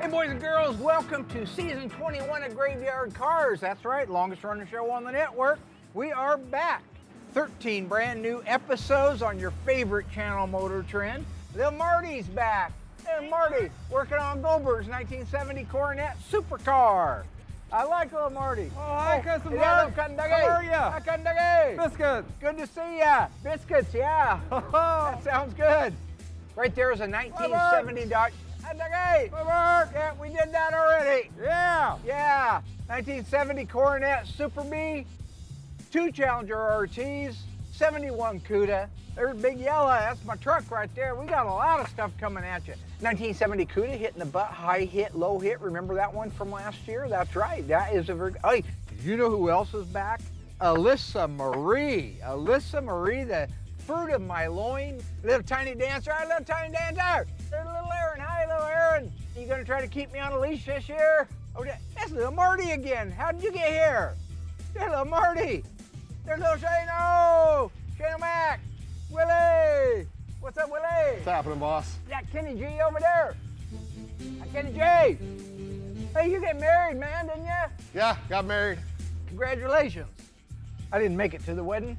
Hey boys and girls, welcome to season 21 of Graveyard Carz. That's right, longest running show on the network. We are back. 13 brand new episodes on your favorite channel motor trend. Little Marty's back. Hey Marty, working on Goldberg's 1970 Coronet supercar. I like little Marty. Oh, hi, Cousin Yeah, Mark. How How are ya? Hi, Kandagi. Biscuit. Good to see ya. Biscuits, yeah. That sounds good. Right there is a 1970 Dodge. Hi, Mark. Yeah, we did that already. Yeah. Yeah, 1970 Coronet Super B, 2 Challenger RTs, 71 CUDA. There's Big Yellow, that's my truck right there. We got a lot of stuff coming at you. 1970 CUDA hitting the butt, high hit, low hit. Remember that one from last year? That's right, that is a very, hey, you know who else is back? Alyssa Marie. Alyssa Marie, the fruit of my loin. Little tiny dancer, hi little tiny dancer. There's little Aaron, hi little Aaron. You gonna try to keep me on a leash this year? Oh, that's little Marty again. How did you get here? There's little Marty. There's little Shano. Shano Mac. Willie. What's up, Willie? What's happening, boss? That Kenny G over there. Kenny G. Hey, you get married, man, didn't you? Yeah, got married. Congratulations. I didn't make it to the wedding.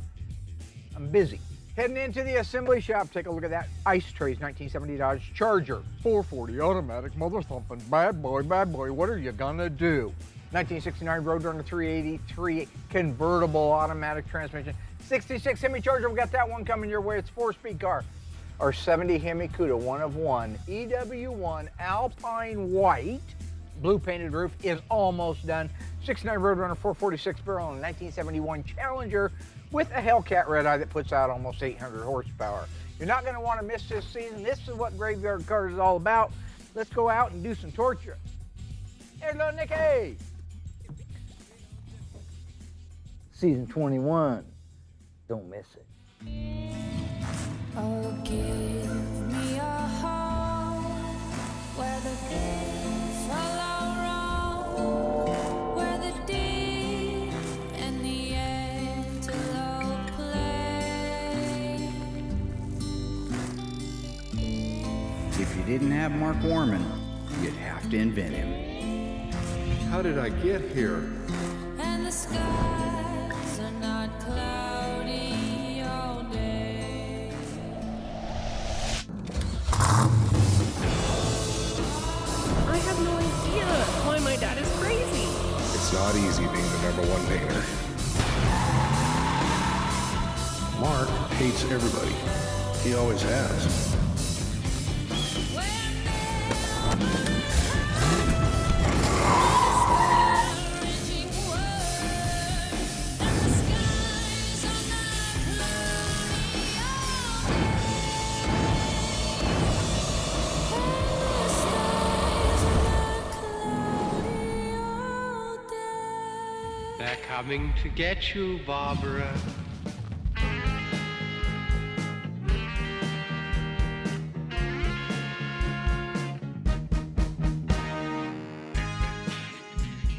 I'm busy. Heading into the assembly shop, take a look at that Ice Trace 1970 Dodge Charger. 440 automatic, mother thumping, bad boy, what are you gonna do? 1969 Roadrunner 383 convertible automatic transmission. 66 Hemi Charger, we got that one coming your way, it's a 4-speed car. Our 70 Hemi CUDA, 1 of 1, EW1 Alpine White, blue painted roof is almost done. 69 Roadrunner 446 barrel and 1971 Challenger with a Hellcat red eye that puts out almost 800 horsepower. You're not gonna wanna miss this season. This is what Graveyard Carz is all about. Let's go out and do some torture. Hey, little Nicky. Season 21, don't miss it. Oh, give me a home where the good follow wrong, where the deer and the antelope play. If you didn't have Mark Warman, you'd have to invent him. How did I get here? And the skies are not cloudy all day. I have no idea why my dad is crazy. It's not easy being the #1 painter. Mark hates everybody. He always has. They're coming to get you, Barbara.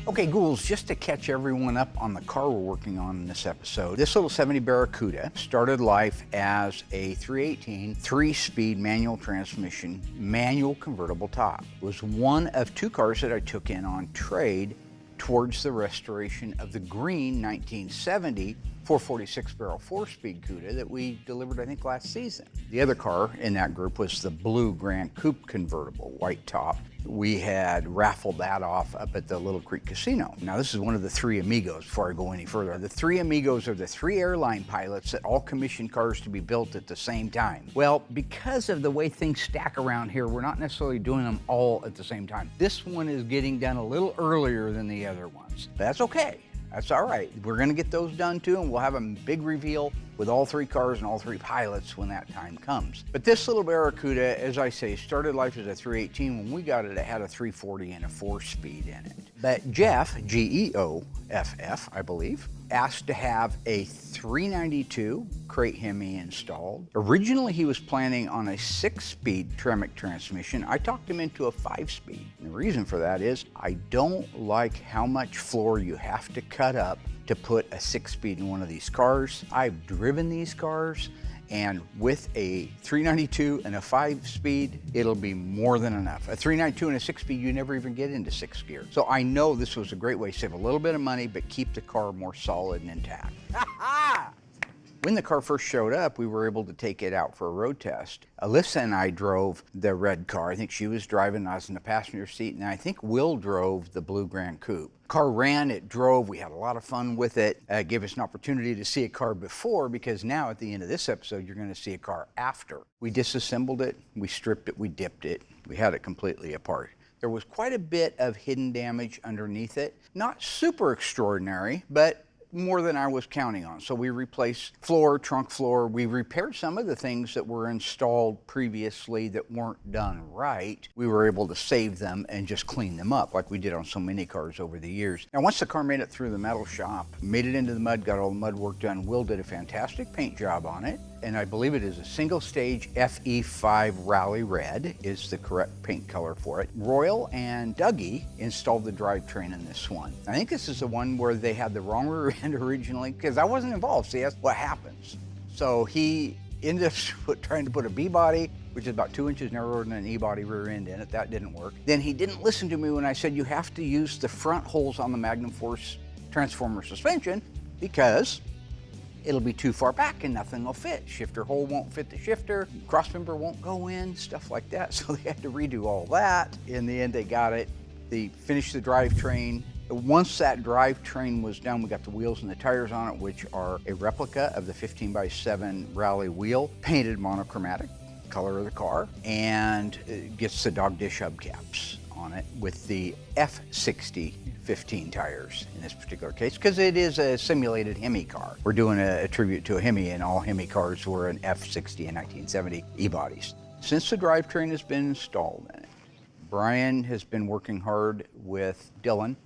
Okay, ghouls, just to catch everyone up on the car we're working on in this episode, this little 70 Barracuda started life as a 318 3-speed manual transmission, manual convertible top. It was one of 2 cars that I took in on trade towards the restoration of the green 1970 446 barrel 4-speed CUDA that we delivered, I think, last season. The other car in that group was the blue Grand Coupe convertible, white top. We had raffled that off up at the Little Creek Casino. Now, this is one of the 3 Amigos before I go any further. The 3 Amigos are the 3 airline pilots that all commission cars to be built at the same time. Well, because of the way things stack around here, we're not necessarily doing them all at the same time. This one is getting done a little earlier than the other ones. But that's okay. That's all right. We're gonna get those done too, and we'll have a big reveal with all 3 cars and all 3 pilots when that time comes. But this little Barracuda, as I say, started life as a 318. When we got it, it had a 340 and a 4-speed in it. But Jeff, G-E-O-F-F, I believe, asked to have a 392 crate Hemi installed. Originally, he was planning on a 6-speed Tremec transmission. I talked him into a 5-speed. And the reason for that is I don't like how much floor you have to cut up to put a 6-speed in one of these cars. I've driven these cars, And with a 392 and a 5-speed, it'll be more than enough. A 392 and a 6-speed, you never even get into 6th gear. So I know this was a great way to save a little bit of money, but keep the car more solid and intact. When the car first showed up, we were able to take it out for a road test. Alyssa and I drove the red car. I think she was driving, I was in the passenger seat, and I think Will drove the blue Grand Coupe. Car ran, it drove, we had a lot of fun with it. Gave us an opportunity to see a car before, because now at the end of this episode, you're gonna see a car after. We disassembled it, we stripped it, we dipped it, we had it completely apart. There was quite a bit of hidden damage underneath it. Not super extraordinary, but more than I was counting on. So we replaced floor, trunk floor. We repaired some of the things that were installed previously that weren't done right. We were able to save them and just clean them up like we did on so many cars over the years. Now, once the car made it through the metal shop, made it into the mud, got all the mud work done, Will did a fantastic paint job on it. And I believe it is a single stage FE5 Rally Red is the correct paint color for it. Royal and Dougie installed the drivetrain in this one. I think this is the one where they had the wrong rear end originally, because I wasn't involved. See, that's what happens. So he ended up trying to put a B-body, which is about 2 inches narrower than an E-body rear end in it. That didn't work. Then he didn't listen to me when I said you have to use the front holes on the Magnum Force transformer suspension because it'll be too far back and nothing will fit. Shifter hole won't fit the shifter, crossmember won't go in, stuff like that. So they had to redo all that. In the end, they got it. They finished the drivetrain. Once that drivetrain was done, we got the wheels and the tires on it, which are a replica of the 15x7 Rally wheel, painted monochromatic, color of the car, and it gets the dog dish hubcaps on it with the F60 15 tires in this particular case, because it is a simulated Hemi car. We're doing a tribute to a Hemi, and all Hemi cars were an F60 and 1970 E-bodies. Since the drivetrain has been installed in it, Brian has been working hard with Dylan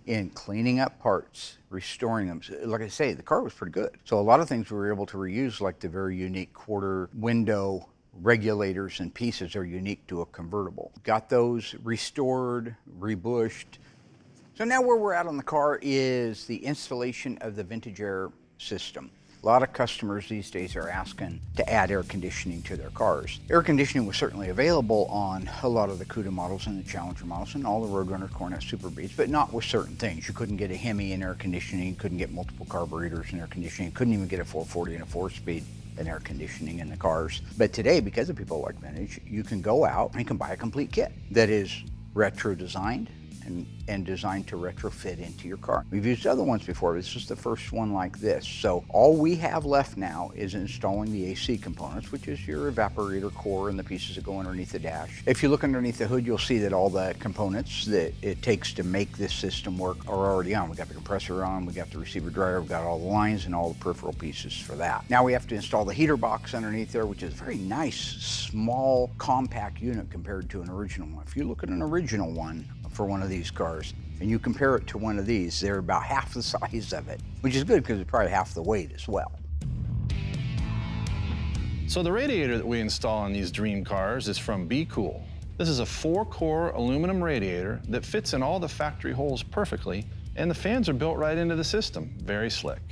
in cleaning up parts, restoring them. Like I say, the car was pretty good. So a lot of things we were able to reuse, like the very unique quarter window regulators and pieces are unique to a convertible. Got those restored, rebushed. So now where we're at on the car is the installation of the Vintage Air system. A lot of customers these days are asking to add air conditioning to their cars. Air conditioning was certainly available on a lot of the Cuda models and the Challenger models and all the Roadrunner, Cornet, Super Beats, but not with certain things. You couldn't get a Hemi in air conditioning, couldn't get multiple carburetors in air conditioning, couldn't even get a 440 and a 4-speed in air conditioning in the cars. But today, because of people like Vintage, you can go out and you can buy a complete kit that is retro designed and designed to retrofit into your car. We've used other ones before. This is the first one like this. So all we have left now is installing the AC components, which is your evaporator core and the pieces that go underneath the dash. If you look underneath the hood, you'll see that all the components that it takes to make this system work are already on. We got the compressor on, we got the receiver dryer, we've got all the lines and all the peripheral pieces for that. Now we have to install the heater box underneath there, which is a very nice, small, compact unit compared to an original one. If you look at an original one for one of these cars, and you compare it to one of these, they're about half the size of it, which is good because it's probably half the weight as well. So the radiator that we install on these dream cars is from Be Cool. This is a 4-core aluminum radiator that fits in all the factory holes perfectly, and the fans are built right into the system. Very slick.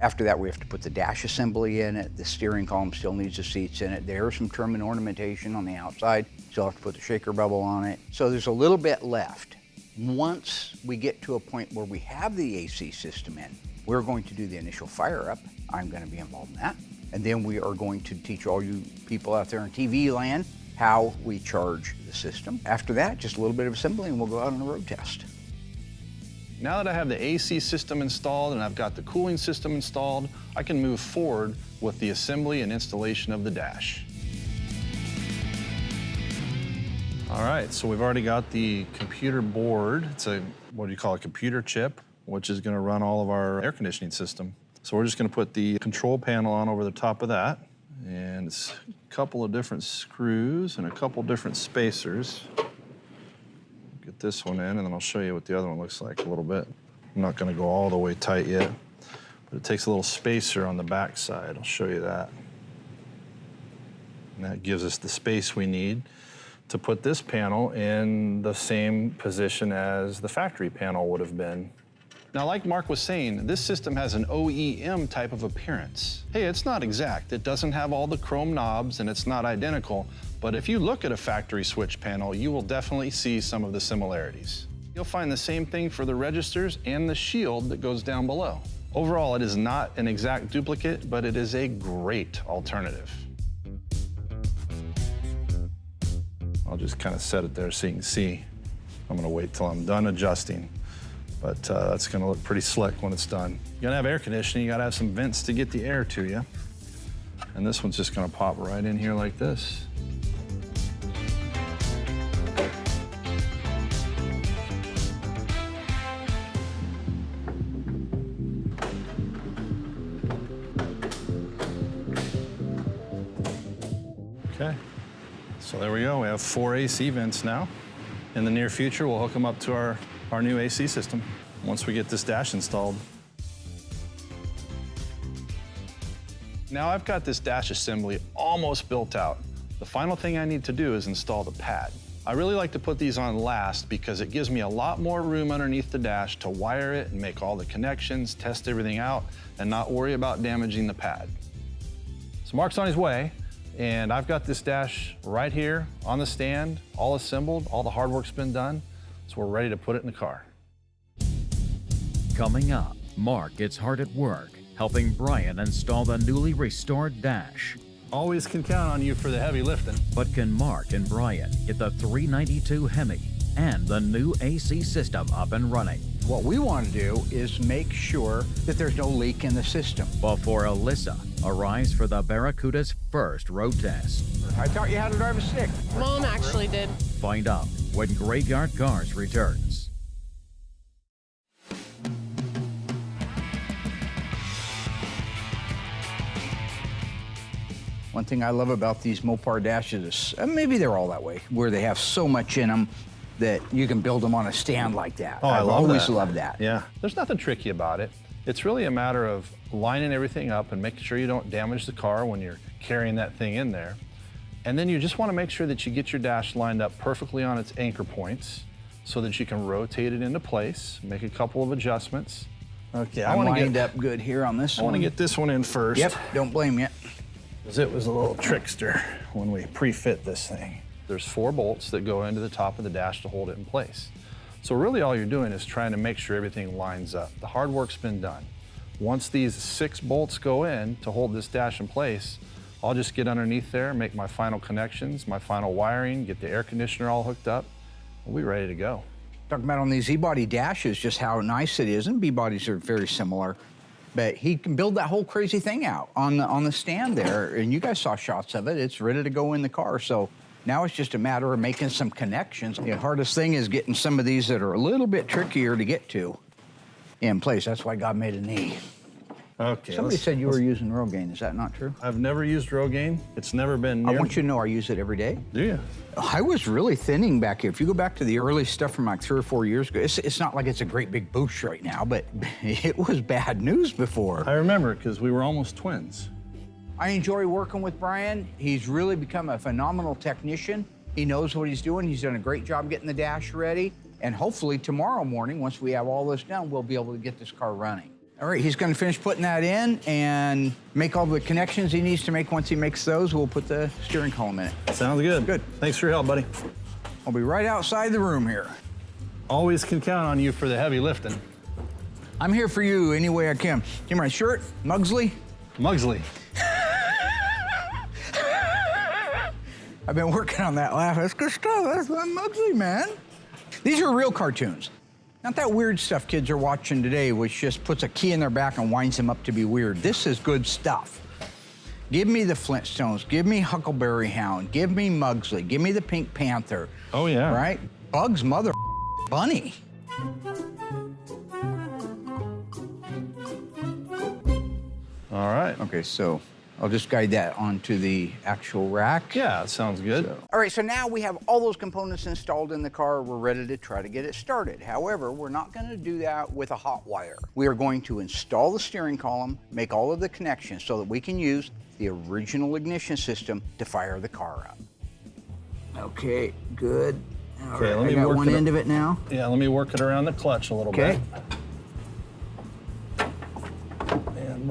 After that, we have to put the dash assembly in it. The steering column still needs the seats in it. There's some trim and ornamentation on the outside. Still have to put the shaker bubble on it. So there's a little bit left. Once we get to a point where we have the AC system in, we're going to do the initial fire up. I'm going to be involved in that. And then we are going to teach all you people out there in TV land how we charge the system. After that, just a little bit of assembly and we'll go out on a road test. Now that I have the AC system installed and I've got the cooling system installed, I can move forward with the assembly and installation of the dash. All right, so we've already got the computer board. It's a, what do you call it, computer chip, which is gonna run all of our air conditioning system. So we're just gonna put the control panel on over the top of that. And it's a couple of different screws and a couple different spacers. Get this one in, and then I'll show you what the other one looks like a little bit. I'm not gonna go all the way tight yet, but it takes a little spacer on the back side. I'll show you that. And that gives us the space we need to put this panel in the same position as the factory panel would have been. Now, like Mark was saying, this system has an OEM type of appearance. Hey, it's not exact. It doesn't have all the chrome knobs and it's not identical, but if you look at a factory switch panel, you will definitely see some of the similarities. You'll find the same thing for the registers and the shield that goes down below. Overall, it is not an exact duplicate, but it is a great alternative. I'll just kind of set it there so you can see. I'm gonna wait till I'm done adjusting, but that's gonna look pretty slick when it's done. You gotta have air conditioning, you gotta have some vents to get the air to you. And this one's just gonna pop right in here like this. Okay, so there we go. We have 4 AC vents now. In the near future, we'll hook them up to our new AC system once we get this dash installed. Now I've got this dash assembly almost built out. The final thing I need to do is install the pad. I really like to put these on last because it gives me a lot more room underneath the dash to wire it and make all the connections, test everything out, and not worry about damaging the pad. So Mark's on his way. And I've got this dash right here on the stand, all assembled, all the hard work's been done, so we're ready to put it in the car. Coming up, Mark gets hard at work, helping Brian install the newly restored dash. Always can count on you for the heavy lifting. But can Mark and Brian get the 392 Hemi and the new AC system up and running? What we want to do is make sure that there's no leak in the system. Before Alyssa arrives for the Barracuda's first road test. I taught you how to drive a stick. Mom actually did. Find out when Graveyard Carz returns. One thing I love about these Mopar dashes is, maybe they're all that way, where they have so much in them that you can build them on a stand like that. Oh, I've always loved that. Yeah, there's nothing tricky about it. It's really a matter of lining everything up and making sure you don't damage the car when you're carrying that thing in there. And then you just want to make sure that you get your dash lined up perfectly on its anchor points so that you can rotate it into place, make a couple of adjustments. Okay, I'm lined up good here on this one. I want to get this one in first. Yep, don't blame you. Because it was a little trickster when we pre-fit this thing. There's 4 bolts that go into the top of the dash to hold it in place. So really all you're doing is trying to make sure everything lines up. The hard work's been done. Once these 6 bolts go in to hold this dash in place, I'll just get underneath there, make my final connections, my final wiring, get the air conditioner all hooked up. We'll be ready to go. Talking about on these E-body dashes, just how nice it is, and B-bodies are very similar. But he can build that whole crazy thing out on the stand there, and you guys saw shots of it. It's ready to go in the car. So now it's just a matter of making some connections. The hardest thing is getting some of these that are a little bit trickier to get to in place. That's why God made a knee. Okay. Somebody said you were using Rogaine. Is that not true? I've never used Rogaine. It's never been near. I want you to know I use it every day. Do you? I was really thinning back here. If you go back to the early stuff from like 3 or 4 years ago, it's not like it's a great big boost right now, but it was bad news before. I remember because we were almost twins. I enjoy working with Brian. He's really become a phenomenal technician. He knows what he's doing. He's done a great job getting the dash ready. And hopefully tomorrow morning, once we have all this done, we'll be able to get this car running. All right, he's gonna finish putting that in and make all the connections he needs to make. Once he makes those, we'll put the steering column in it. Sounds good. Good. Thanks for your help, buddy. I'll be right outside the room here. Always can count on you for the heavy lifting. I'm here for you any way I can. Give me my shirt, Mugsley. Mugsley. I've been working on that laugh. That's good stuff. That's Mugsley, man. These are real cartoons. Not that weird stuff kids are watching today, which just puts a key in their back and winds them up to be weird. This is good stuff. Give me the Flintstones. Give me Huckleberry Hound. Give me Mugsley. Give me the Pink Panther. Oh, yeah. Right? Bugs Mother Bunny. All right. Okay, so I'll just guide that onto the actual rack. Yeah, it sounds good. All right, so now we have all those components installed in the car. We're ready to try to get it started. However, we're not going to do that with a hot wire. We are going to install the steering column, make all of the connections so that we can use the original ignition system to fire the car up. Okay, good. All Okay, right, let me I got work one it end of it now. Yeah, let me work it around the clutch a little bit.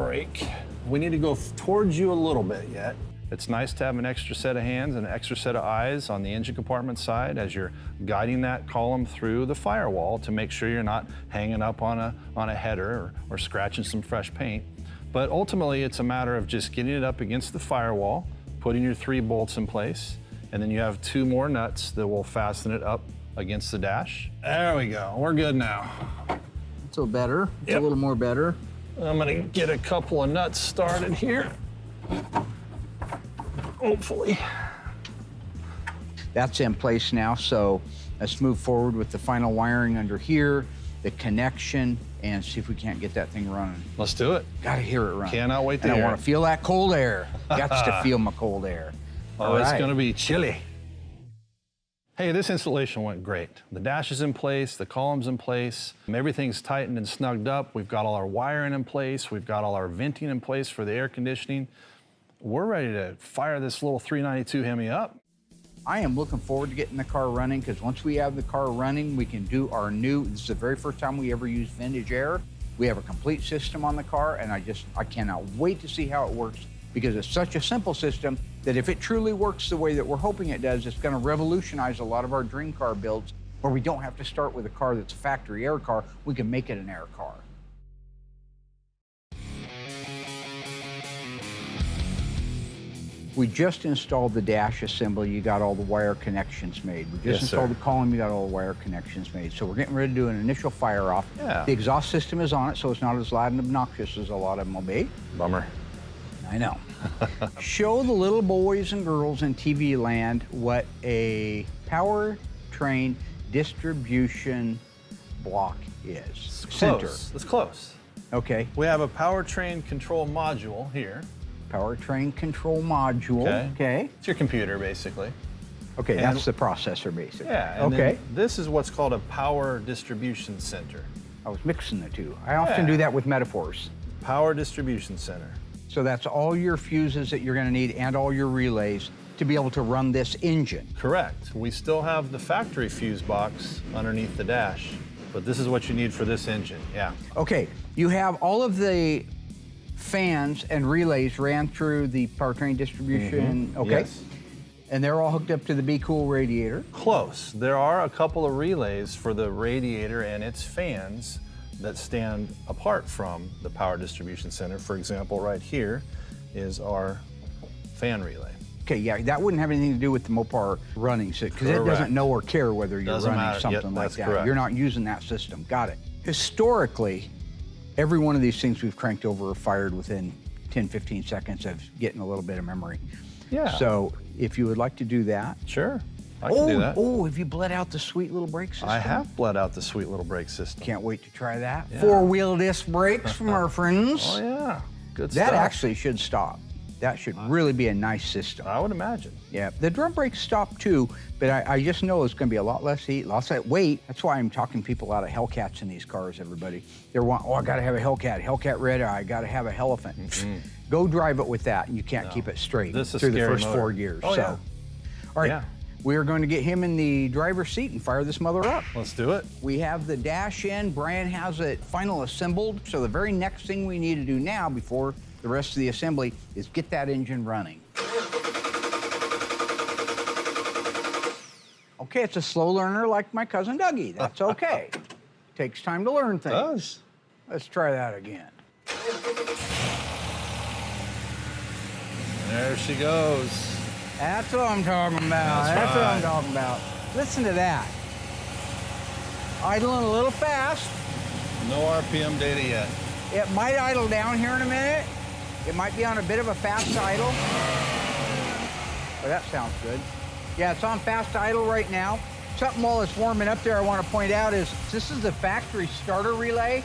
brake. We need to go towards you a little bit yet. It's nice to have an extra set of hands and an extra set of eyes on the engine compartment side as you're guiding that column through the firewall to make sure you're not hanging up on a header or scratching some fresh paint. But ultimately, it's a matter of just getting it up against the firewall, putting your 3 bolts in place, and then you have 2 more nuts that will fasten it up against the dash. There we go, we're good now. It's a little better, it's Yep. a little more better. I'm gonna get a couple of nuts started here. Hopefully. That's in place now, so let's move forward with the final wiring under here, the connection, and see if we can't get that thing running. Let's do it. Gotta hear it run. Cannot wait to And hear I want it. to feel that cold air. Got to feel my cold air. Oh, All it's right. gonna be chilly. Hey, this installation went great. The dash is in place, the column's in place, everything's tightened and snugged up. We've got all our wiring in place, we've got all our venting in place for the air conditioning. We're ready to fire this little 392 Hemi up. I am looking forward to getting the car running, because once we have the car running, we can do our this is the very first time we ever used vintage air. We have a complete system on the car, and I cannot wait to see how it works, because it's such a simple system that if it truly works the way that we're hoping it does, it's gonna revolutionize a lot of our dream car builds, where we don't have to start with a car that's a factory air car. We can make it an air car. We just installed the dash assembly. You got all the wire connections made. We just Yes, installed sir. the column. You got all the wire connections made. So we're getting ready to do an initial fire off. Yeah. The exhaust system is on it, so it's not as loud and obnoxious as a lot of them will be. Bummer. I know. Show the little boys and girls in TV land what a powertrain distribution block is. Close. It's close. Okay. We have a powertrain control module here. Powertrain control module. Okay. It's your computer, basically. Okay, And- that's the processor, basically. Yeah, and Okay. then this is what's called a power distribution center. I was mixing the two. I often Yeah. do that with metaphors. Power distribution center. So that's all your fuses that you're gonna need and all your relays to be able to run this engine. Correct. We still have the factory fuse box underneath the dash, but this is what you need for this engine, yeah. Okay, you have all of the fans and relays ran through the powertrain distribution, okay? Yes. And they're all hooked up to the Be Cool radiator. Close. There are a couple of relays for the radiator and its fans that stand apart from the power distribution center. For example, right here is our fan relay. Okay, yeah, that wouldn't have anything to do with the Mopar running system, because it doesn't Correct. know or care whether you're Doesn't running matter. something Yep, like that's that. correct. You're not using that system. Got it. Historically, every one of these things we've cranked over or fired within 10, 15 seconds of getting a little bit of memory. Yeah. So if you would like to do that. Sure, I can do that. Oh, have you bled out the sweet little brake system? I have bled out the sweet little brake system. Can't wait to try that. Yeah. 4-wheel disc brakes from our friends. Oh yeah, good That stuff. actually should stop. That should really be a nice system. I would imagine. Yeah, the drum brakes stop too, but I just know it's gonna be a lot less heat, lots of weight. That's why I'm talking people out of Hellcats in these cars, everybody. They're wanting, oh, I gotta have a Hellcat red eye, I gotta have a Hellelephant. Go drive it with that, and you can't keep it straight This is a through the scary first motor. 4 years. Oh, so, yeah. all right, Yeah. we are going to get him in the driver's seat and fire this mother up. Let's do it. We have the dash in, Brian has it final assembled, so the very next thing we need to do now before the rest of the assembly is get that engine running. Okay, it's a slow learner like my cousin Dougie. That's okay. Takes time to learn things. Does. Let's try that again. There she goes. That's what I'm talking about. That's What I'm right. talking about. Listen to that. Idling a little fast. No RPM data yet. It might idle down here in a minute. It might be on a bit of a fast idle. Oh, that sounds good. Yeah, it's on fast idle right now. Something while it's warming up there I want to point out is this is the factory starter relay.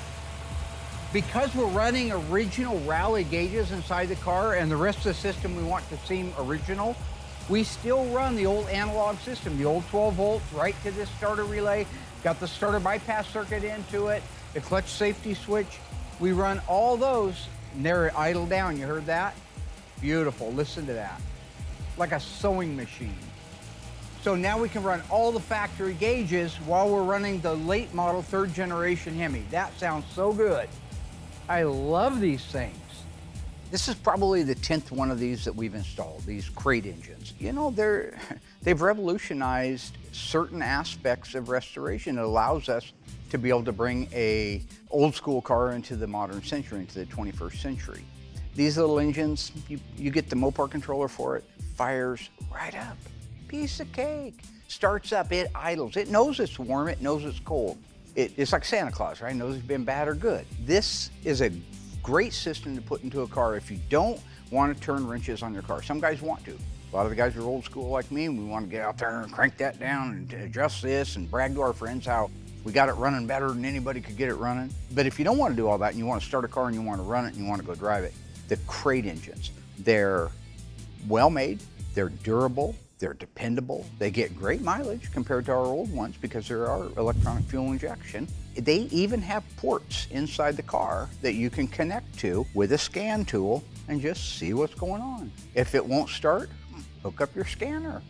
Because we're running original rally gauges inside the car and the rest of the system we want to seem original, we still run the old analog system, the old 12 volts right to this starter relay. Got the starter bypass circuit into it, the clutch safety switch. We run all those and they're idle down. You heard that? Beautiful. Listen to that. Like a sewing machine. So now we can run all the factory gauges while we're running the late model 3rd generation Hemi. That sounds so good. I love these things. This is probably the 10th one of these that we've installed, these crate engines. You know, they've revolutionized certain aspects of restoration. It allows us to be able to bring a old school car into the modern century, into the 21st century. These little engines, you get the Mopar controller for it, fires right up. Piece of cake. Starts up, it idles. It knows it's warm, it knows it's cold. It's like Santa Claus, right? It knows it's been bad or good. This is a great system to put into a car if you don't want to turn wrenches on your car. Some guys want to. A lot of the guys are old school like me, and we want to get out there and crank that down and adjust this and brag to our friends how we got it running better than anybody could get it running. But if you don't want to do all that and you want to start a car and you want to run it and you want to go drive it, the crate engines, they're well made, they're durable, they're dependable, they get great mileage compared to our old ones because there are electronic fuel injection. They even have ports inside the car that you can connect to with a scan tool and just see what's going on. If it won't start, hook up your scanner.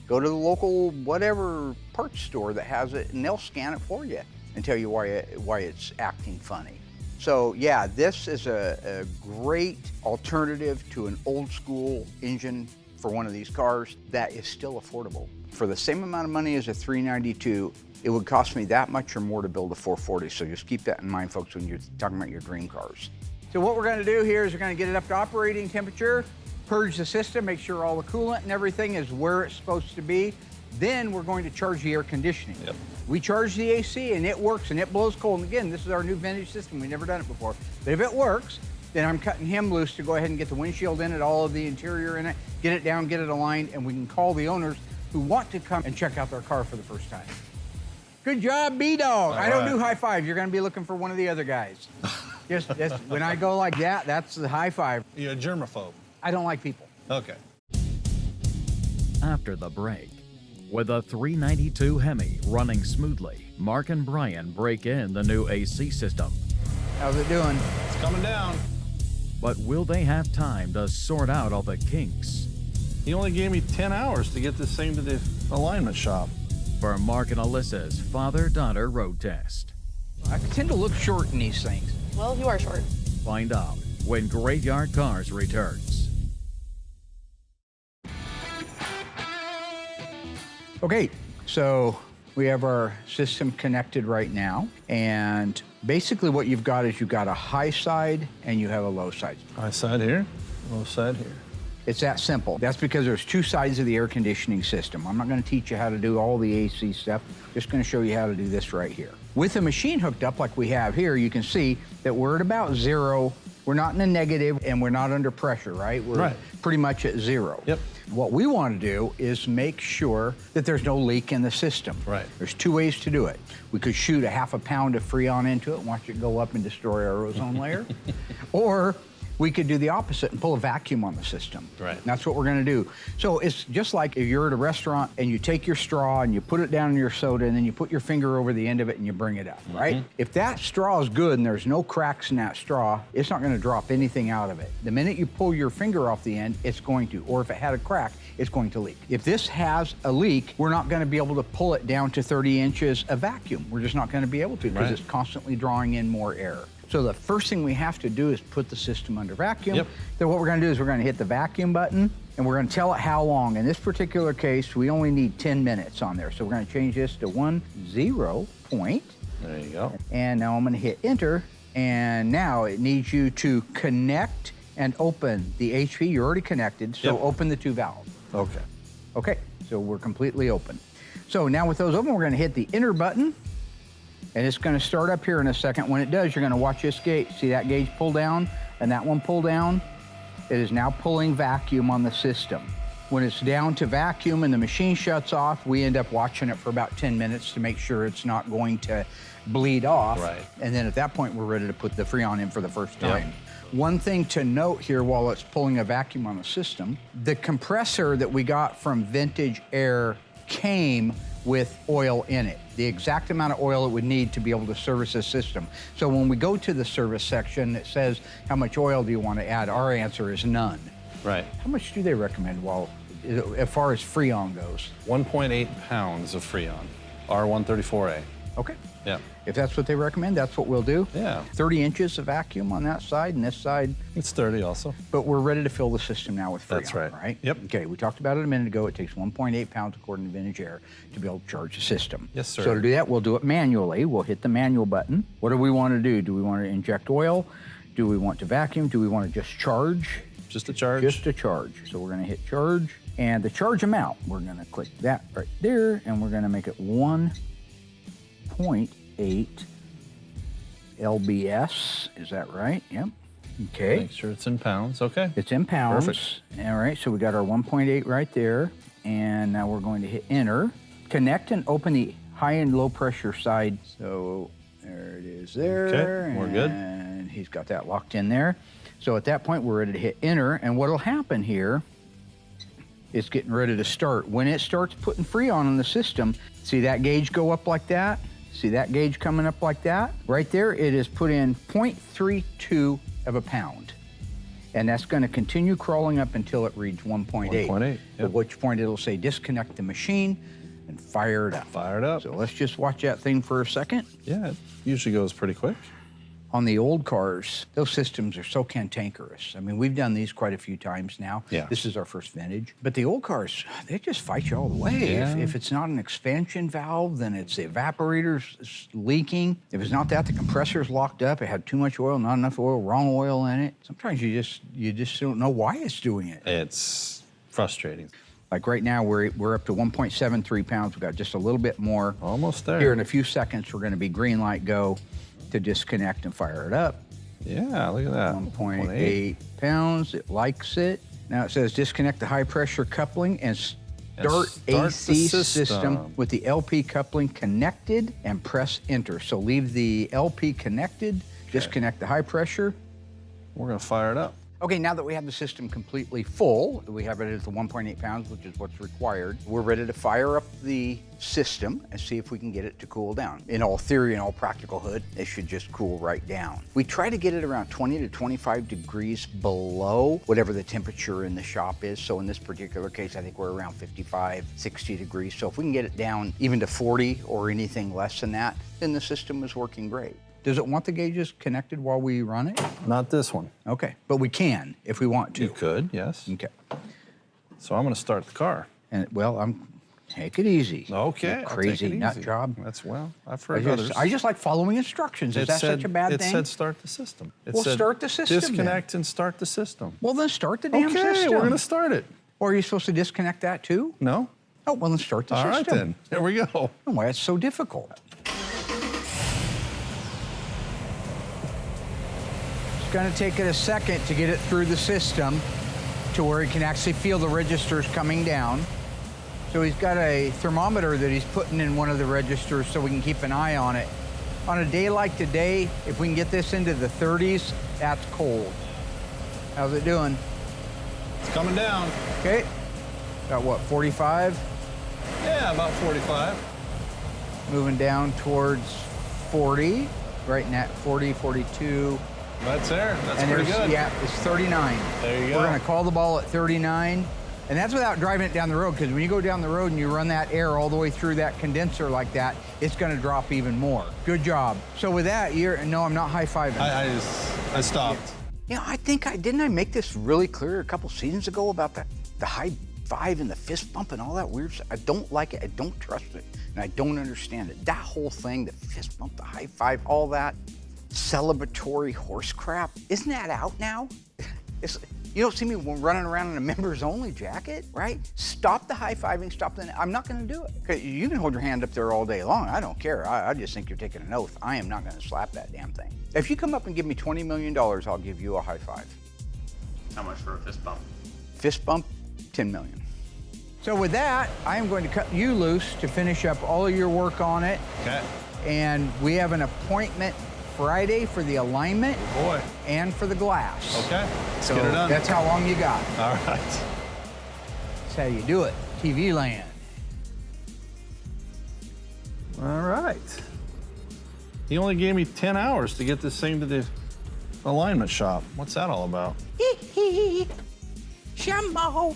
Go to the local whatever parts store that has it and they'll scan it for you and tell you why it's acting funny. So yeah, this is a great alternative to an old school engine for one of these cars that is still affordable. For the same amount of money as a 392, it would cost me that much or more to build a 440. So just keep that in mind, folks, when you're talking about your dream cars. So what we're gonna do here is we're gonna get it up to operating temperature, purge the system, make sure all the coolant and everything is where it's supposed to be. Then we're going to charge the air conditioning. Yep. We charge the AC and it works and it blows cold. And again, this is our new vintage system. We've never done it before. But if it works, then I'm cutting him loose to go ahead and get the windshield in it, all of the interior in it, get it down, get it aligned, and we can call the owners who want to come and check out their car for the first time. Good job, B-Dog. I don't do high fives. You're gonna be looking for one of the other guys. just when I go like that, that's the high five. You're a germaphobe. I don't like people. Okay. After the break, with a 392 Hemi running smoothly, Mark and Brian break in the new AC system. How's it doing? It's coming down. But will they have time to sort out all the kinks? He only gave me 10 hours to get this thing to the alignment shop. For Mark and Alyssa's father-daughter road test. I tend to look short in these things. Well, you are short. Find out when Graveyard Carz returns. Okay, so we have our system connected right now, and basically what you've got is you've got a high side and you have a low side. High side here, low side here. It's that simple. That's because there's two sides of the air conditioning system. I'm not gonna teach you how to do all the AC stuff, just gonna show you how to do this right here. With the machine hooked up like we have here, you can see that we're at about zero. We're not in a negative and we're not under pressure, right? We're pretty much at zero. Yep. What we want to do is make sure that there's no leak in the system. Right. There's two ways to do it. We could shoot a half a pound of Freon into it and watch it go up and destroy our ozone layer. Or we could do the opposite and pull a vacuum on the system. Right. And that's what we're gonna do. So it's just like if you're at a restaurant and you take your straw and you put it down in your soda and then you put your finger over the end of it and you bring it up, right? If that straw is good and there's no cracks in that straw, it's not gonna drop anything out of it. The minute you pull your finger off the end, it's going to, or if it had a crack, it's going to leak. If this has a leak, we're not gonna be able to pull it down to 30 inches of vacuum. We're just not gonna be able to because it's constantly drawing in more air. So the first thing we have to do is put the system under vacuum. Yep. Then what we're gonna do is we're gonna hit the vacuum button and we're gonna tell it how long. In this particular case, we only need 10 minutes on there. So we're gonna change this to 10 point. There you go. And now I'm gonna hit enter. And now it needs you to connect and open the HP. You're already connected, so open the two valves. Okay. Okay, so we're completely open. So now with those open, we're gonna hit the enter button. And it's gonna start up here in a second. When it does, you're gonna watch this gauge. See that gauge pull down and that one pull down? It is now pulling vacuum on the system. When it's down to vacuum and the machine shuts off, we end up watching it for about 10 minutes to make sure it's not going to bleed off. Right. And then at that point, we're ready to put the Freon in for the first time. One thing to note here while it's pulling a vacuum on the system, the compressor that we got from Vintage Air came with oil in it, the exact amount of oil it would need to be able to service this system. So when we go to the service section, it says, how much oil do you want to add? Our answer is none. Right. How much do they recommend as far as Freon goes? 1.8 pounds of Freon, R134A. Okay. Yeah. If that's what they recommend, that's what we'll do. Yeah. 30 inches of vacuum on that side and this side. It's 30 also. But we're ready to fill the system now with Freon, That's right. right? Yep. Okay, we talked about it a minute ago. It takes 1.8 pounds according to Vintage Air to be able to charge the system. Yes, sir. So to do that, we'll do it manually. We'll hit the manual button. What do we want to do? Do we want to inject oil? Do we want to vacuum? Do we want to just charge? Just a charge. Just a charge. So we're going to hit charge. And the charge amount, we're going to click that right there, and we're going to make it 1.8 lbs. Is that right? Yep. Okay. Make sure it's in pounds. Okay. It's in pounds. Perfect. All right, so we got our 1.8 right there. And now we're going to hit enter. Connect and open the high and low pressure side. So there it is there. Okay, we're good. And he's got that locked in there. So at that point, we're ready to hit enter. And what'll happen here, it's getting ready to start. When it starts putting Freon in the system, see that gauge go up like that? See that gauge coming up like that? Right there, it is put in 0.32 of a pound. And that's gonna continue crawling up until it reads 1.8. 1.8, At yep. which point it'll say disconnect the machine and fire it up. Fire it up. So let's just watch that thing for a second. Yeah, it usually goes pretty quick. On the old cars, those systems are so cantankerous. I mean, we've done these quite a few times now. Yeah. This is our first vintage. But the old cars, they just fight you all the way. Yeah. If it's not an expansion valve, then it's the evaporator's leaking. If it's not that, the compressor's locked up. It had too much oil, not enough oil, wrong oil in it. Sometimes you just don't know why it's doing it. It's frustrating. Like right now, we're up to 1.73 pounds. We've got just a little bit more. Almost there. Here in a few seconds, we're gonna be green light go to disconnect and fire it up. Yeah, look at that. 1.8 pounds, it likes it. Now it says disconnect the high pressure coupling and start AC the system with the LP coupling connected and press enter. So leave the LP connected, disconnect the high pressure. We're gonna fire it up. Okay, now that we have the system completely full, we have it at the 1.8 pounds, which is what's required. We're ready to fire up the system and see if we can get it to cool down. In all theory and all practicalhood, it should just cool right down. We try to get it around 20 to 25 degrees below whatever the temperature in the shop is. So in this particular case, I think we're around 55, 60 degrees. So if we can get it down even to 40 or anything less than that, then the system is working great. Does it want the gauges connected while we run it? Not this one. Okay, but we can if we want to. You could, yes. Okay. So I'm gonna start the car. And well, take it easy. Okay. You I'll take crazy it nut easy. job. That's I've heard others. I just like following instructions. Is that such a bad thing? It said start the system. It Well, said start the system disconnect and start the system. Well, then start the damn system. Okay, we're gonna start it. Or are you supposed to disconnect that too? No? Oh, well, then start the All system. right then, here we go. Oh, why it's so difficult? It's gonna take it a second to get it through the system to where he can actually feel the registers coming down. So he's got a thermometer that he's putting in one of the registers so we can keep an eye on it. On a day like today, if we can get this into the 30s, that's cold. How's it doing? It's coming down. Okay. Got what, 45? Yeah, about 45. Moving down towards 40. Right in at 40, 42. That's there. That's And pretty good. yeah, it's 39. There you go. We're gonna call the ball at 39. And that's without driving it down the road, because when you go down the road and you run that air all the way through that condenser like that, it's gonna drop even more. Good job. So with that, no, I'm not high-fiving. I stopped. You know, didn't I make this really clear a couple seasons ago about the high five and the fist bump and all that weird stuff? I don't like it, I don't trust it, and I don't understand it. That whole thing, the fist bump, the high five, all that celebratory horse crap, isn't that out now? You don't see me running around in a members only jacket, right? Stop the high-fiving, I'm not gonna do it. Okay, you can hold your hand up there all day long, I don't care. I just think you're taking an oath. I am not gonna slap that damn thing. If you come up and give me $20 million, I'll give you a high five. How much for a fist bump? Fist bump, 10 million. So with that, I am going to cut you loose to finish up all of your work on it. Okay. And we have an appointment Friday for the alignment. Oh boy. And for the glass. Okay, let's So get it done. that's how long you got. All right. That's how you do it, TV land. All right. He only gave me 10 hours to get this thing to the alignment shop. What's that all about? Jumbo.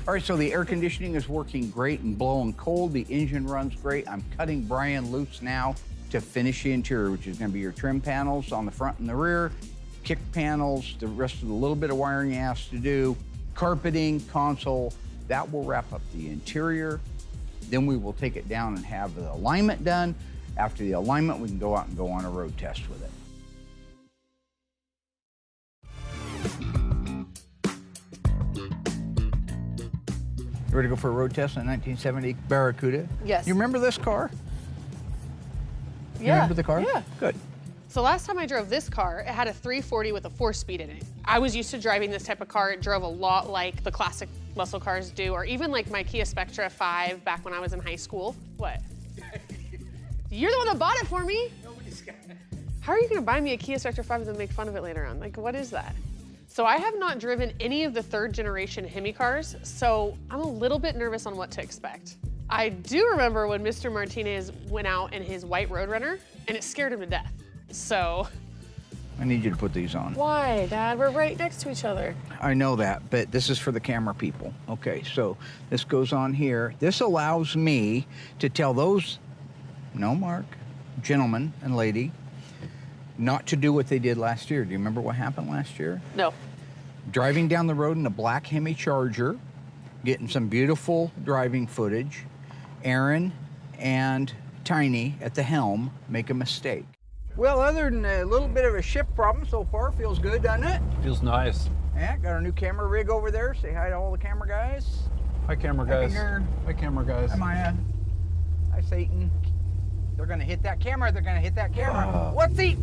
All right, so the air conditioning is working great and blowing cold. The engine runs great. I'm cutting Brian loose now to finish the interior, which is gonna be your trim panels on the front and the rear, kick panels, the rest of the little bit of wiring he has to do, carpeting, console. That will wrap up the interior. Then we will take it down and have the alignment done. After the alignment, we can go out and go on a road test with it. You ready to go for a road test in a 1970 Barracuda? Yes. You remember this car? You Yeah. remember the car? Yeah. Good. So last time I drove this car, it had a 340 with a 4-speed in it. I was used to driving this type of car. It drove a lot like the classic muscle cars do, or even like my Kia Spectra 5 back when I was in high school. What? You're the one that bought it for me. Nobody's got it. How are you gonna buy me a Kia Spectra 5 and then make fun of it later on? Like, what is that? So I have not driven any of the 3rd generation Hemi cars, so I'm a little bit nervous on what to expect. I do remember when Mr. Martinez went out in his white Roadrunner, and it scared him to death. So. I need you to put these on. Why, Dad? We're right next to each other. I know that, but this is for the camera people. Okay, so this goes on here. This allows me to tell those, no, Mark, gentleman and lady, not to do what they did last year. Do you remember what happened last year? No. Driving down the road in a black Hemi Charger, getting some beautiful driving footage. Aaron and Tiny at the helm make a mistake. Well, other than a little bit of a shift problem so far, feels good, doesn't it? Feels nice. Yeah, got our new camera rig over there. Say hi to all the camera guys. Hi, camera guys. Finger. Hi, camera guys. Hi, Maya. Hi, Satan. They're gonna hit that camera. They're gonna hit that camera. What's the?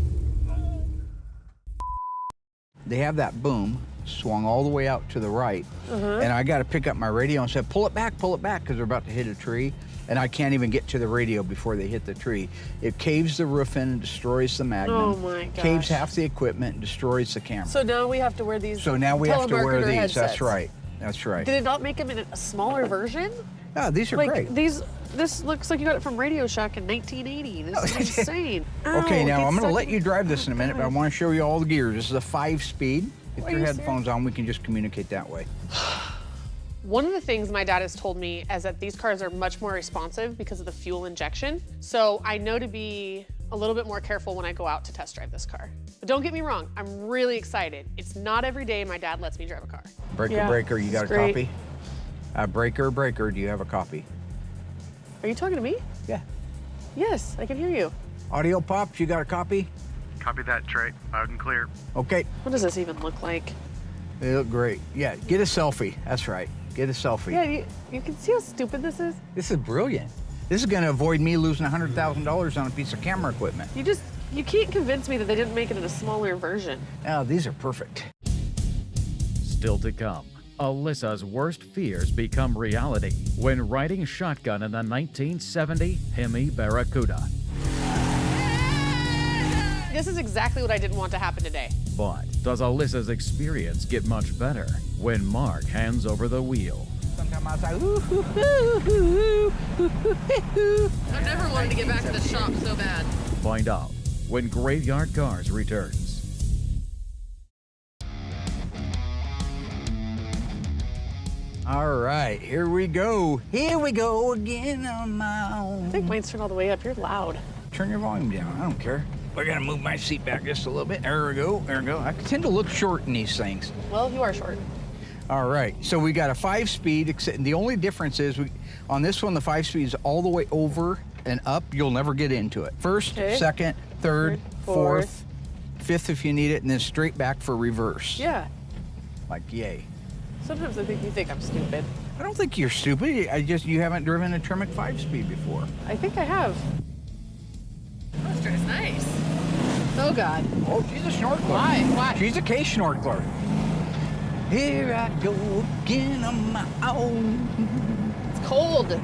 They have that boom swung all the way out to the right, and I got to pick up my radio and say, pull it back, because they're about to hit a tree, and I can't even get to the radio before they hit the tree. It caves the roof in and destroys the Magnum. Oh my gosh. Caves half the equipment and destroys the camera. So now we have to wear these. So now we have to wear telemarketer these. headsets. That's right. That's right. Did it not make them in a smaller version? Oh, these are Like great. this looks like you got it from Radio Shack in 1980. This is insane. Okay, Ow, now it I'm gets going to stuck let you drive this in a minute, but I want to show you all the gears. This is a 5-speed. If Are your you headphones on, we can just communicate that way. One of the things my dad has told me is that these cars are much more responsive because of the fuel injection. So I know to be a little bit more careful when I go out to test drive this car. But don't get me wrong, I'm really excited. It's not every day my dad lets me drive a car. Breaker, you got a great. copy? Breaker, do you have a copy? Are you talking to me? Yeah. Yes, I can hear you. Audio Pops, you got a copy? Copy that, Trey. Loud and clear. Okay, What does this even look like? they look great. Yeah, get a selfie. That's right. Get a selfie. Yeah, you can see how stupid this is? This is brilliant. This is going to avoid me losing $100,000 on a piece of camera equipment. You can't convince me that they didn't make it in a smaller version. Oh, these are perfect. Still to come, Alyssa's worst fears become reality when riding shotgun in the 1970 Hemi Barracuda. This is exactly what I didn't want to happen today. But does Alyssa's experience get much better when Mark hands over the wheel? Sometimes I was like, ooh, I've never wanted to get back to the shop so bad. Find out when Graveyard Carz returns. All right, here we go. Here we go again on my own. I think mine's turned all the way up. You're loud. Turn your volume down. I don't care. We're gonna move my seat back just a little bit. There we go. There we go. I tend to look short in these things. Well, you are short. All right. So we got a 5-speed. The only difference is on this one, the 5-speed is all the way over and up. You'll never get into it. First, Okay. second, third, Fourth. fourth, fifth if you need it, and then straight back for reverse. Yeah. Like yay. Sometimes I think you think I'm stupid. I don't think you're stupid. You haven't driven a Tremec 5-speed before. I think I have. Oh, this is nice. Oh, God. Oh, she's a snorkeler. Why? She's a case snorkeler. Here I go again on my own. It's cold.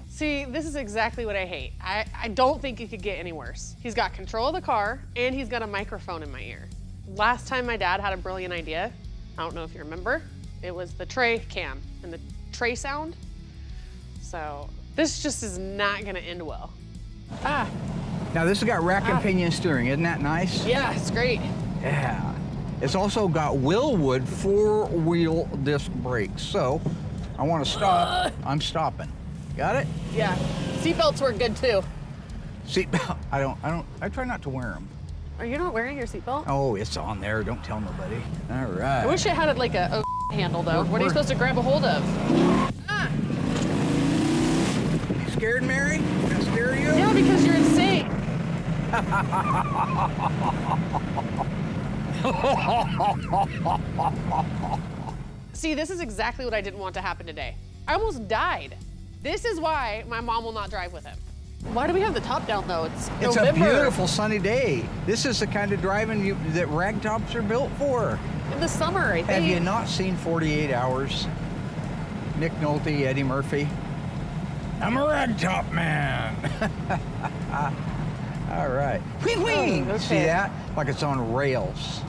See, this is exactly what I hate. I don't think it could get any worse. He's got control of the car, and he's got a microphone in my ear. Last time my dad had a brilliant idea, I don't know if you remember, it was the tray cam and the tray sound. So this just is not gonna end well. Ah, Now this has got rack and pinion steering. Isn't that nice? yeah, it's great. Yeah. It's also got Willwood 4-wheel disc brakes. So I want to stop. I'm stopping. Got it? Yeah. Seatbelts were good too. Seatbelt. I try not to wear them. Are you not wearing your seatbelt? Oh, it's on there. Don't tell nobody. All right. I wish it had like a handle though. What are you supposed to grab a hold of? Ah. You scared, Mary? Did I scare you? Yeah, because you're insane. See, this is exactly what I didn't want to happen today. I almost died. This is why my mom will not drive with him. Why do we have the top down though? It's November. A beautiful sunny day. This is the kind of driving that ragtops are built for. In the summer, I think. Have you not seen 48 Hours? Nick Nolte, Eddie Murphy. I'm a ragtop man. All right. Whee whee. Oh, okay. See that? Like it's on rails.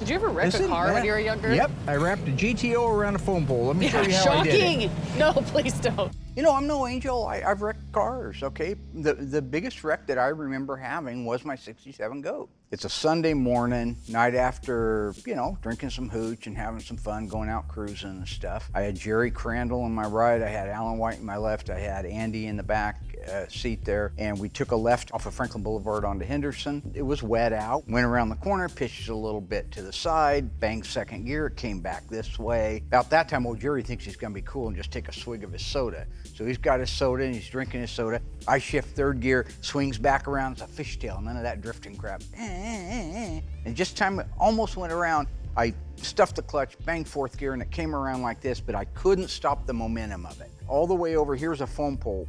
Did you ever wreck a car when you were younger? Yep. I wrapped a GTO around a phone pole. Let me show you how I did it. Shocking. No, please don't. You know, I'm no angel. I've wrecked cars, okay? The biggest wreck that I remember having was my 67 Goat. It's a Sunday morning, night after, you know, drinking some hooch and having some fun, going out cruising and stuff. I had Jerry Crandall on my right, I had Alan White on my left, I had Andy in the back seat there, and we took a left off of Franklin Boulevard onto Henderson. It was wet out, went around the corner, pitched a little bit to the side, banged second gear, it came back this way. About that time, old Jerry thinks he's gonna be cool and just take a swig of his soda. So he's got his soda and he's drinking his soda. I shift third gear, swings back around, it's a fishtail, none of that drifting crap. And just time it almost went around, I stuffed the clutch, banged fourth gear, and it came around like this, but I couldn't stop the momentum of it. All the way over, here's a foam pole.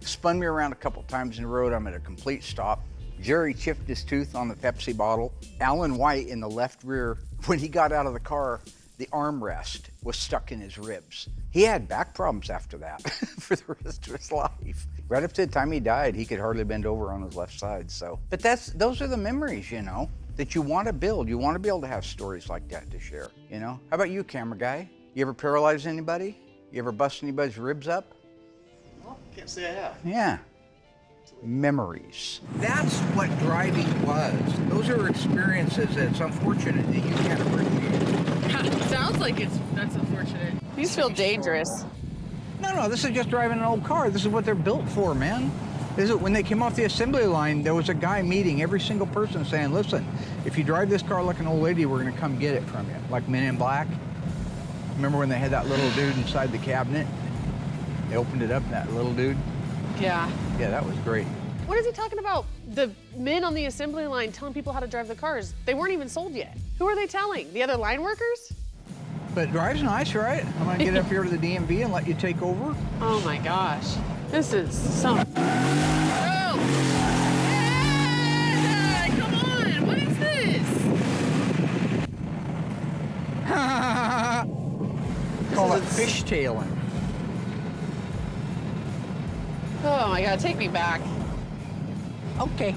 Spun me around a couple times in the road, I'm at a complete stop. Jerry chipped his tooth on the Pepsi bottle. Alan White in the left rear, when he got out of the car, the armrest was stuck in his ribs. He had back problems after that for the rest of his life. Right up to the time he died, he could hardly bend over on his left side, so. But those are the memories, you know, that you want to build. You want to be able to have stories like that to share, you know? How about you, camera guy? You ever paralyze anybody? You ever bust anybody's ribs up? Well, can't say I have. Yeah. Memories. That's what driving was. Those are experiences that's unfortunate that you can't appreciate. Sounds like that's unfortunate. These feel dangerous. No, this is just driving an old car. This is what they're built for, man. This is when they came off the assembly line, there was a guy meeting every single person saying, listen, if you drive this car like an old lady, we're gonna come get it from you. Like Men in Black. Remember when they had that little dude inside the cabinet? They opened it up, that little dude. Yeah. Yeah, that was great. What is he talking about? The men on the assembly line telling people how to drive the cars. They weren't even sold yet. Who are they telling? The other line workers? But drive's nice, right? I'm gonna get up here to the DMV and let you take over. Oh my gosh. This is some... Oh! Hey, come on! What is this? Call it fishtailing. Oh my God, take me back. Okay.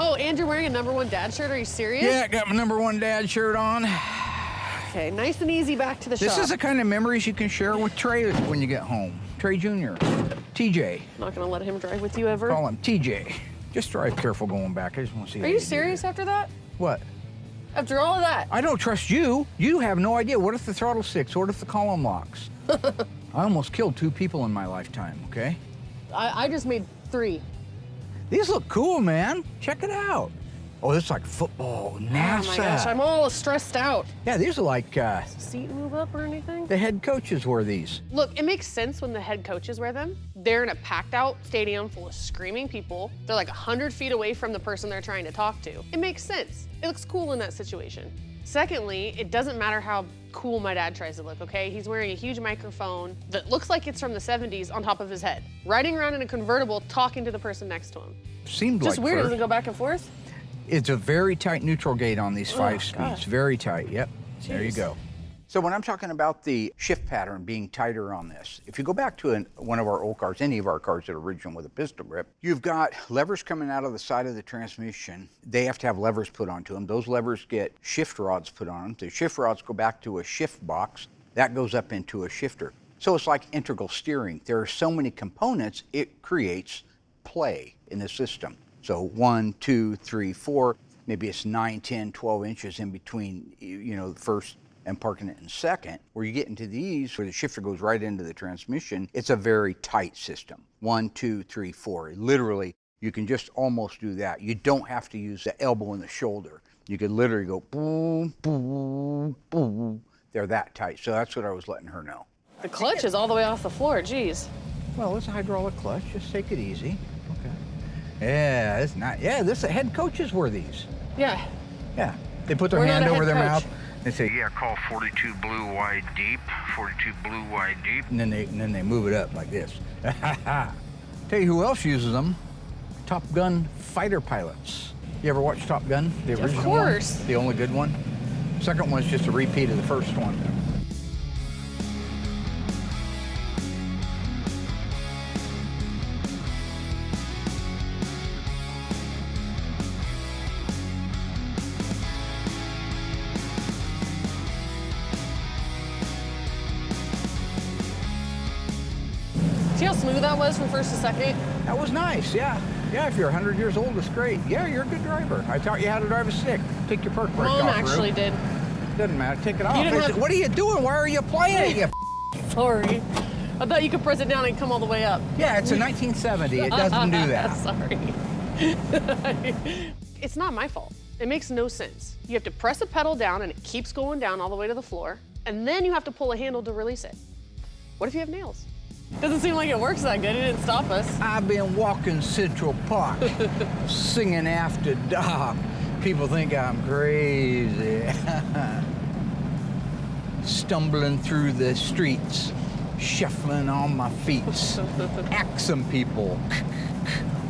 Oh, and you're wearing a #1 dad shirt? Are you serious? Yeah, I got my #1 dad shirt on. Okay, nice and easy back to the shop. This is the kind of memories you can share with Trey when you get home. Trey Jr., TJ. Not gonna let him drive with you ever. Call him TJ. Just drive careful going back. I just want to see. Are you serious after that? What? After all of that? I don't trust you. You have no idea. What if the throttle sticks? What if the column locks? I almost killed 2 people in my lifetime, okay? I just made 3. These look cool, man. Check it out. Oh, this is like football, NASA. Oh my gosh, I'm all stressed out. Yeah, these are like... Does the seat move up or anything? The head coaches wear these. Look, it makes sense when the head coaches wear them. They're in a packed out stadium full of screaming people. They're like 100 feet away from the person they're trying to talk to. It makes sense. It looks cool in that situation. Secondly, it doesn't matter how cool my dad tries to look, okay? He's wearing a huge microphone that looks like it's from the 70s on top of his head. Riding around in a convertible, talking to the person next to him. Seemed Just like weird, first. doesn't it go back and forth? It's a very tight neutral gate on these 5 speeds. gosh. Very tight, yep. Jeez. There you go. So when I'm talking about the shift pattern being tighter on this, if you go back to one of our old cars, any of our cars that are original with a pistol grip, you've got levers coming out of the side of the transmission. They have to have levers put onto them. Those levers get shift rods put on them. The shift rods go back to a shift box. That goes up into a shifter. So it's like integral steering. There are so many components, it creates play in the system. So 1, 2, 3, 4, maybe it's 9, 10, 12 inches in between, the first and parking it in second. Where you get into these, where the shifter goes right into the transmission, it's a very tight system. 1, 2, 3, 4. Literally, you can just almost do that. You don't have to use the elbow and the shoulder. You could literally go boom, boom, boom. They're that tight. So that's what I was letting her know. The clutch is all the way off the floor, geez. Well, it's a hydraulic clutch. Just take it easy. Okay. Yeah, it's not. Yeah, the head coaches wear these. Yeah. Yeah. They put their We're hand not a over head their coach. mouth. They say, Yeah, call 42 blue wide deep, 42 blue wide deep. and then they move it up like this. Tell you who else uses them? Top Gun fighter pilots. You ever watch Top Gun? The original Of course. one? The only good one? Second one's just a repeat of the first one. See how smooth that was from first to second? That was nice, yeah. Yeah, if you're 100 years old, it's great. Yeah, you're a good driver. I taught you how to drive a stick. Take your park brake Mom off, actually Rube. did. Doesn't matter, take it off. didn't They have- said, what are you doing? Why are you playing it, you Sorry. I thought you could press it down and come all the way up. Yeah, it's a 1970. It doesn't do that. Sorry. It's not my fault. It makes no sense. You have to press a pedal down and it keeps going down all the way to the floor, and then you have to pull a handle to release it. What if you have nails? Doesn't seem like it works that good. It didn't stop us. I've been walking Central Park, singing After Dark. People think I'm crazy. Stumbling through the streets, shuffling on my feet, axing people.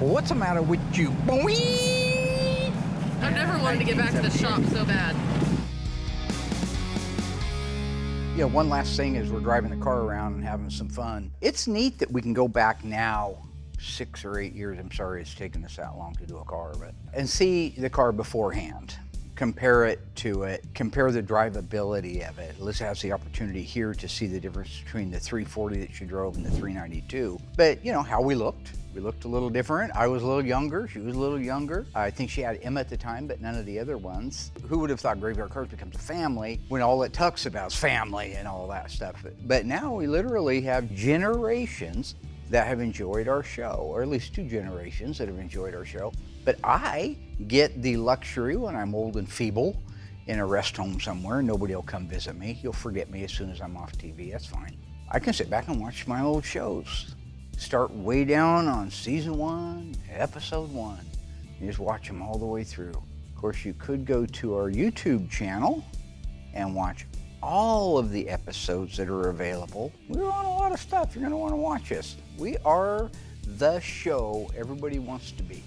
What's the matter with you? I've never wanted to get back to the shop so bad. Yeah, one last thing is we're driving the car around and having some fun. It's neat that we can go back now 6 or 8 years. I'm sorry it's taken us that long to do a car, and see the car beforehand. Compare it to it, compare the drivability of it. Liz has the opportunity here to see the difference between the 340 that she drove and the 392. But how we looked. We looked a little different. I was a little younger, she was a little younger. I think she had Emma at the time, but none of the other ones. Who would have thought Graveyard Carz becomes a family when all it talks about is family and all that stuff? But now we literally have generations that have enjoyed our show, or at least 2 generations that have enjoyed our show. But I get the luxury when I'm old and feeble in a rest home somewhere, nobody will come visit me. You'll forget me as soon as I'm off TV, that's fine. I can sit back and watch my old shows. Start way down on season 1, episode 1. You just watch them all the way through. Of course, you could go to our YouTube channel and watch all of the episodes that are available. We're on a lot of stuff. You're gonna wanna watch us. We are the show everybody wants to be.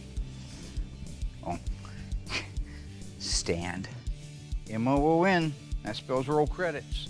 Oh, stand. Emma will win. That spells roll credits.